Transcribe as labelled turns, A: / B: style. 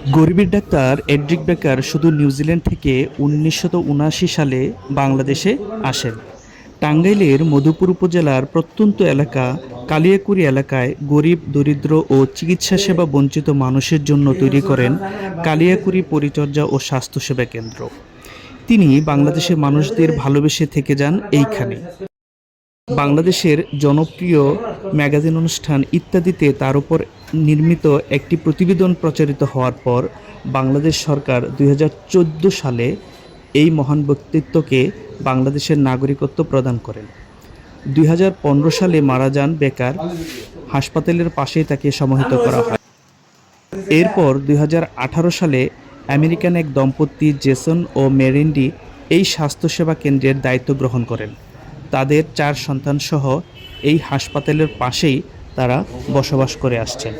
A: গরিবের doctor Edric বেকার শুধু নিউজিল্যান্ড থেকে ১৯৭৯ সালে বাংলাদেশে আসেন। টাঙ্গাইলের মধুপুর উপজেলার প্রত্যন্ত এলাকা কালিয়াকুড়ি এলাকায় গরিব, দরিদ্র ও চিকিৎসা সেবা বঞ্চিত মানুষের জন্য তৈরি করেন কালিয়াকুড়ি পরিচর্যা ও স্বাস্থ্যসেবা কেন্দ্র। তিনি বাংলাদেশের মানুষদের ভালোবেসে থেকে যান এইখানে। বাংলাদেশের জনপ্রিয় ম্যাগাজিন অনুষ্ঠান ইত্যাদিতে তার উপর নির্মিত একটি প্রতিবেদন প্রচারিত হওয়ার পর বাংলাদেশ সরকার ২০১৪ সালে এই মহান ব্যক্তিত্বকে বাংলাদেশের নাগরিকত্ব প্রদান করেন। ২০১৫ সালে মারা যান বেকার। হাসপাতালের পাশেই তাকে সমাহিত করা হয়। এরপর ২০১৮ সালে আমেরিকান এক দম্পতি জেসন ও মেরিন্ডি এই স্বাস্থ্যসেবা কেন্দ্রের দায়িত্ব গ্রহণ করেন। তাদের ৪ সন্তানসহ এই হাসপাতালের পাশেই তারা বসবাস করে আসছেন।